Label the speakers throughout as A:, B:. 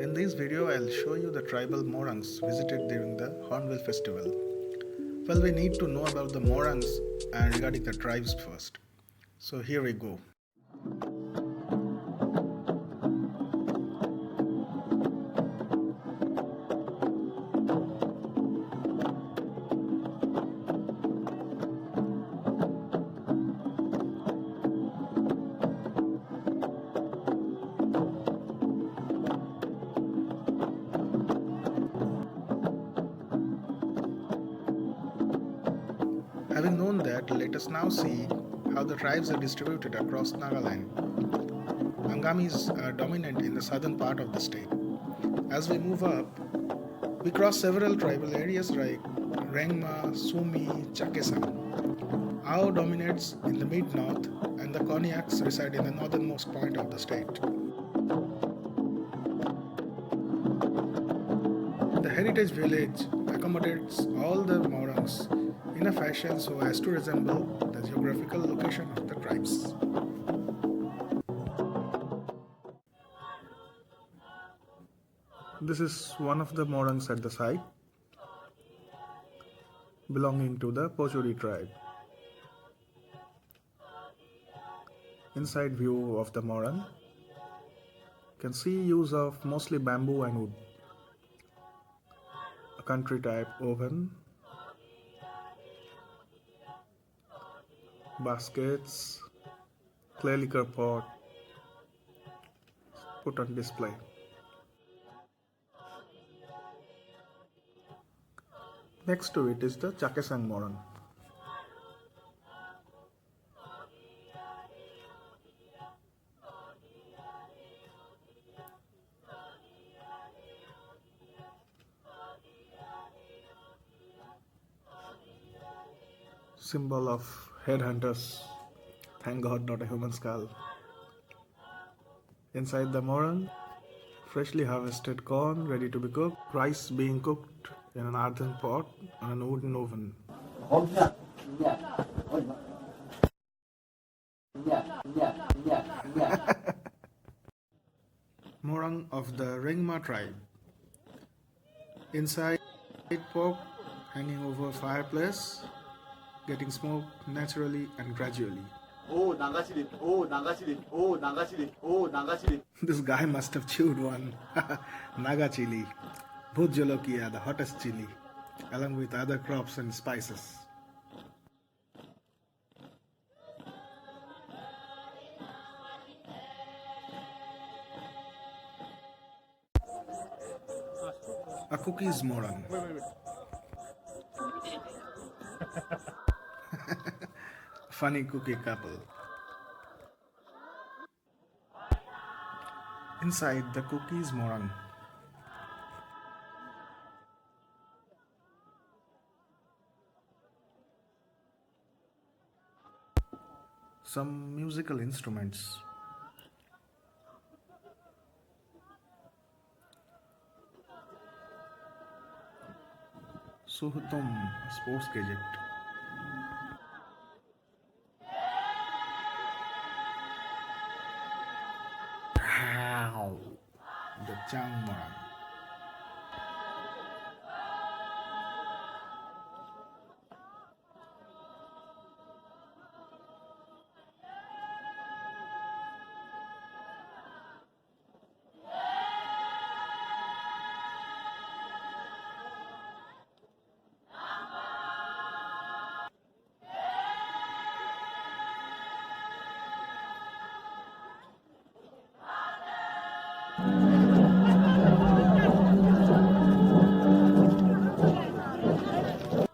A: In this video, I'll show you the tribal Morungs visited during the Hornbill Festival. Well, we need to know about the Morungs and regarding the tribes first. So here we go. Having known that, let us now see how the tribes are distributed across Nagaland. Angamis are dominant in the southern part of the state. As we move up, we cross several tribal areas like Rengma, Sumi, Chakesang. Ao dominates in the mid-north and the Konyaks reside in the northernmost point of the state. The Heritage Village accommodates all the Morungs in a fashion so as to resemble the geographical location of the tribes. This is one of the Morungs at the site, belonging to the Pochuri tribe. Inside view of the Morung, you can see use of mostly bamboo and wood. A country type oven, baskets, clay liquor pot put on display. Next to it is the Chakesang Morung. Symbol of headhunters. Thank God, not a human skull. Inside the Morung, freshly harvested corn ready to be cooked, rice being cooked in an earthen pot on a wooden oven. Morung of the Rengma tribe. Inside, pork hanging over fireplace, getting smoked naturally and gradually. This guy must have chewed one. Naga chili, Bhut Jolokia, the hottest chili, along with other crops and spices. A cookies Morung. Funny cookie couple. Inside the cookies Morung. Some musical instruments. Suhutum, a sports gadget. The Chang Morung.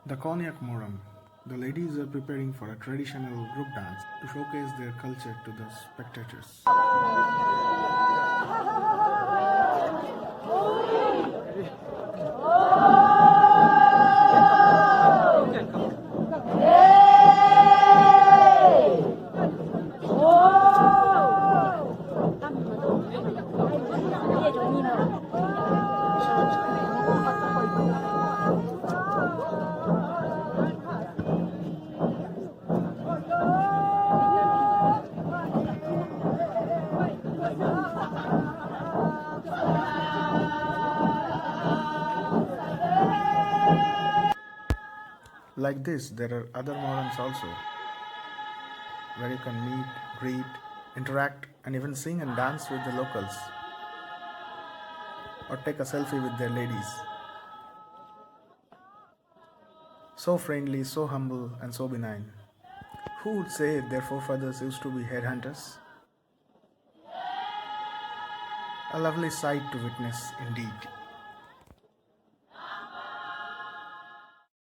A: The Konyak Morung. The ladies are preparing for a traditional group dance to showcase their culture to the spectators. Like this, there are other Morungs also, where you can meet, greet, interact, and even sing and dance with the locals, or take a selfie with their ladies. So friendly, so humble, and so benign. Who would say their forefathers used to be headhunters? A lovely sight to witness indeed.